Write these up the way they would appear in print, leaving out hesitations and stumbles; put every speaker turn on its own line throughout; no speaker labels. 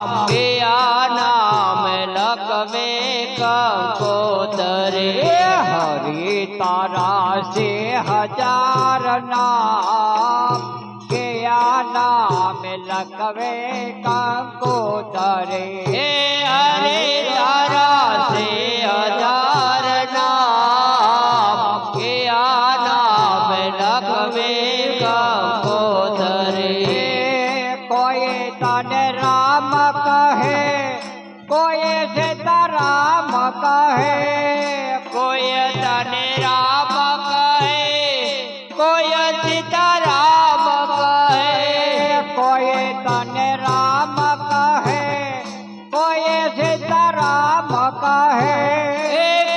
गया नाम लखवे कंकोतरे
हरि तारा से हजार नाम गया नाम लखवे कंकोतरे
हरे तारा से हजार नाम गया नाम लखवे कंकोतरे
कोई तने राम कहे कोई सीताराम कहे
कोई तने राम कहे कोई सीताराम कहे
कोई तने राम कहे कोई सीताराम कहे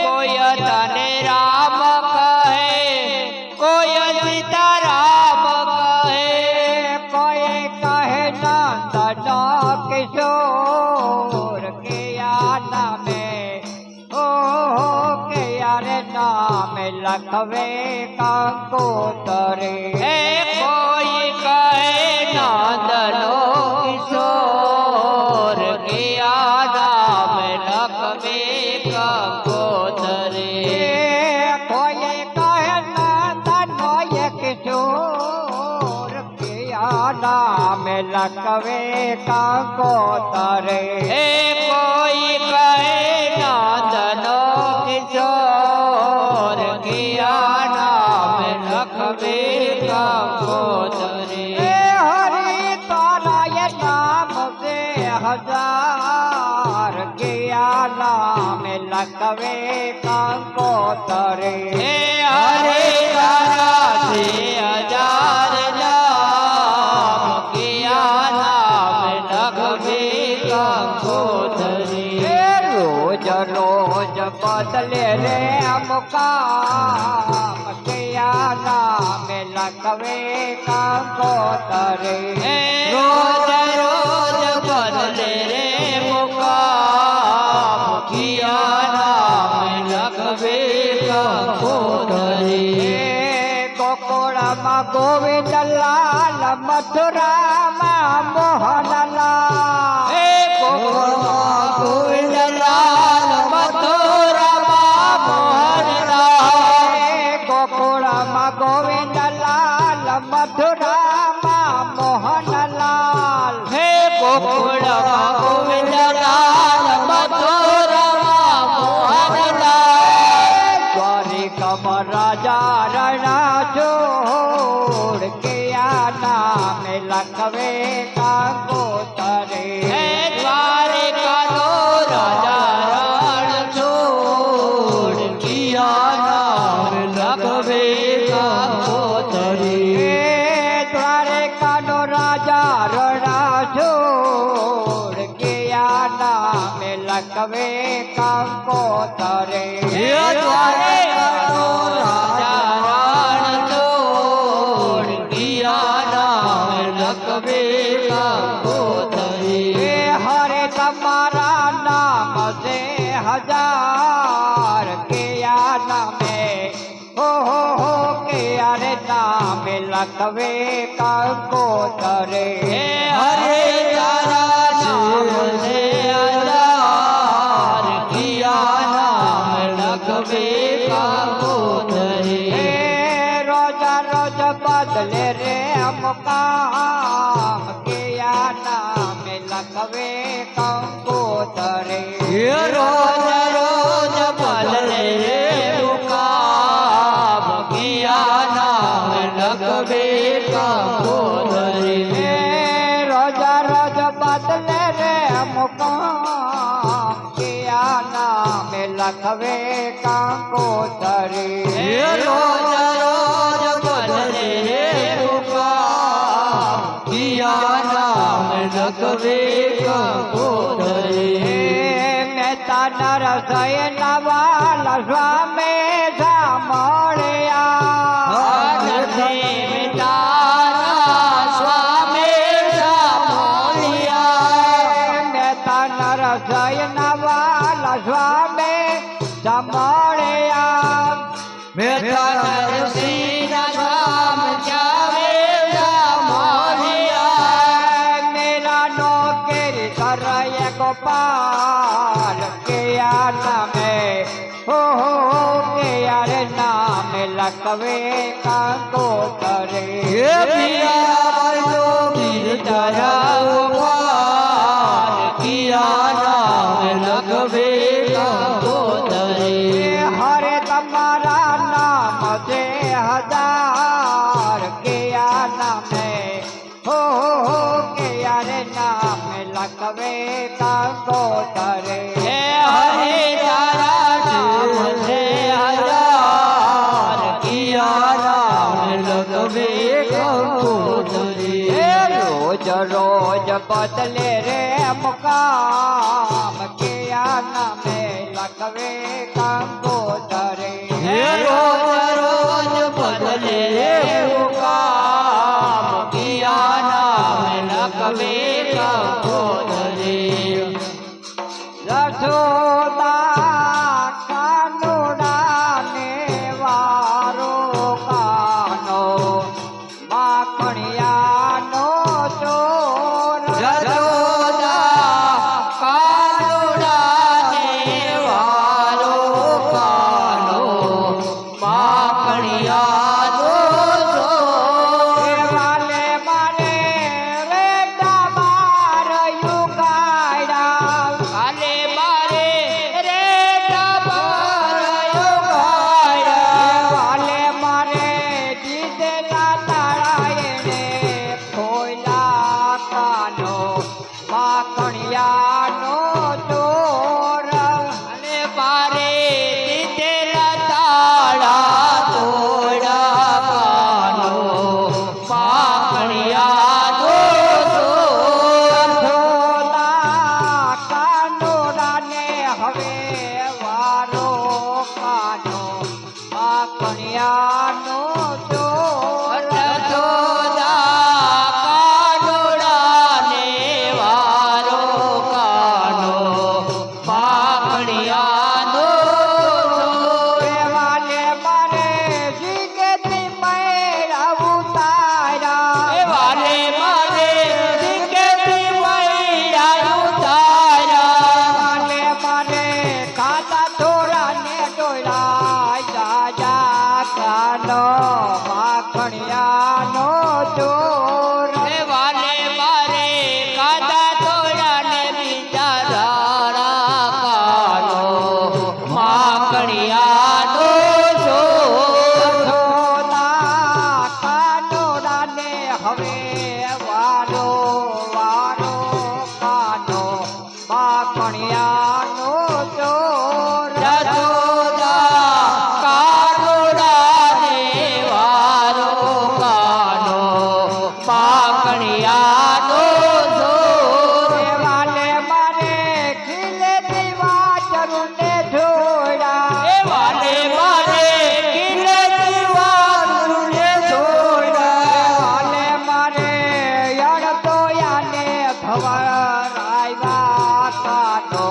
कोई तने राम कहे कोई सीताराम कहे
कोई कहे नंदन किशोर के नाम ओ के यारे नाम लखवे कंकोतरे
कोई कहे नंदनो किशोर किया नाम लखवे कंकोतरे
कोई कहे नंदन किशोर के नाम लखवे कंकोतरे
कोई कहे नंदनो किशोर किया नाम लखवे कंकोतरे
हरि तारा ये नाम से हजार गया नाम लखवे कंकोतरे
हरे तारा से हजार नाम किया नाम लखवे कंकोतरे
रोज रोज बदले रे मुकाम गया नाम लखवे कंकोतरे
रोज रोज बदले रे मुकाम किया नाम लखवे कंकोतरे
गोकुळम गोविंद लाल मथुरा मोहन लाल
गोविंद लाल मथुरा मोहन लाल
गोकुळम गोविंद लाल मथुरा मोहन लाल
गोकुळ गोविंद लाल मथुरा मोहन लाल
द्वारिकम राजा रणा जोड़ गया नाम लखवे कंकोतरे
द्वारिका नो राजा रण छोड़ किया नाम लखवे कंकोतरे
द्वारिका नो राजा रणा जोड़ गया नाम लखवे कंकोतरे
द्वारिका नो राजा रण छोड़ किया नाम लखवे कंकोतरे
हरे तुम्हारा नाम से हजार किया नाम हो के अरे नाम लखवे कंकोतरे
हरे तारा नाम से हजार किया नाम लखवे कंकोतरे
रोज रोज बदले रे मुकाम किया नाम लखवे कंकोतरे
रोज रोज बदले रे मुकाम किया नाम लखवे कंकोतरे
रोज रोज बदले रे मुकाम किया नाम लखवे कंकोतरे
रोज रोज बदले रे मुकाम किया नाम लखवे कंकोतरे
मेहता नरसय नवाल स्वामी सामोड़िया मेहता नरसय नवाल स्वामी सामोड़िया
मेरा नरसिंह राम जावे राम
मेरा नौकर कर ये गोपाल के यार नामे हो के यार नाम लकवे का गोतरे
હે મીરાબાઈનો વીર તારા ગોપાલ કિયા નામ લખવે કંકોતરે
हरे तुम्हारा नाम से हजार के यार नामे हो के यार नाम लकवे का गोतरे
હે હરે તારા નામ છે હજાર કિયા નામ લખવે કંકોતરે
रोज रोज बदले रे मुकाम के आना में लकवे कंगोतरे
હે રોજ રોજ બદલે મુકામ કિયા નામ લખવે કંકોતરે
रसोदा कानूना ने वारो कानो माखणिया नो चोर
જશોદા કાનુડાને વારો કાનો માખણિયાનો જોર.
વાલે મારે રે ડબાર યુગાડા
કાલે મારે રે ટપારયો ગાયા.
વાલે મારે દીદેલા તાળાએ ખોયલા કાનો માખણિયાનો ચોર
અને મારે દીધેલા તાળા તોડા કાનો માખણિયાનો જોર.
થોડા કાનોડાને હવે વારો કાનો માખણિયાનો ચોર
જશોદા કાનુડાને વારો કાનો માખણિયાનો જોર.
વાલે મારે જીગતી મૈરા ઉતાર્યા
એ વાલે મારે દીકરી મૈયા ઉતાર્યા.
વાલે મારે ખાતા થોડાને ડોળા જાજા કાનો માખણિયાનો ચોર
એ વાલે મારે કાદા તોડાને બીજા રાડા કાનો માખણિયાનો જોર.
થોડા કાનોડાને હવે વારો વારો કાનો માખણિયાનો ચોર
જશોદા કાનુડાને વારો કાનો માખણિયાનો જોર.
વાલે મારે ખીલે દીવા ચરુને જોડા
એ વાલે મારે કિલ્લેથી વાગુને જોડા.
વાલે મારે યણ તો યાને ભવરાયવા કાનો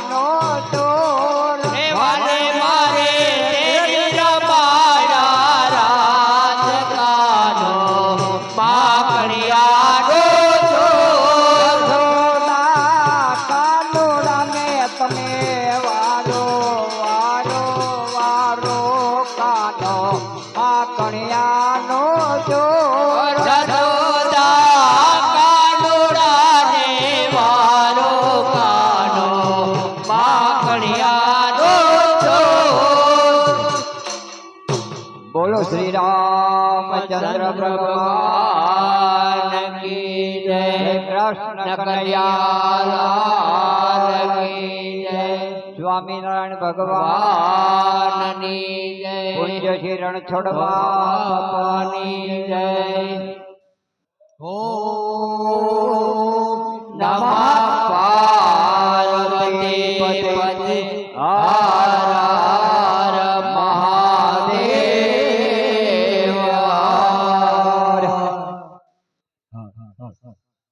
કનૈયાનો ચોર
રે વાલે મારે તેરી રમાયા રાજ કાનો પાકડિયાનો ચોર
યશોદા કાનુડાને તમે વારો વારો વારો કાનો આ કણિયાનો ચોર
જશોદા કાનુડાને વારો કાનો પાકડિયાનો ચોર
બોલો શ્રી રામચંદ્ર ભગવાન
ભગવાન કી જય
કૃષ્ણ
કનૈયાલાલ કી જય
સ્વામિનારાયણ ભગવાન
ભગવાનની જય
પૂજ્ય શ્રી રણછોડ
બાપાની જય ઓમ નમઃ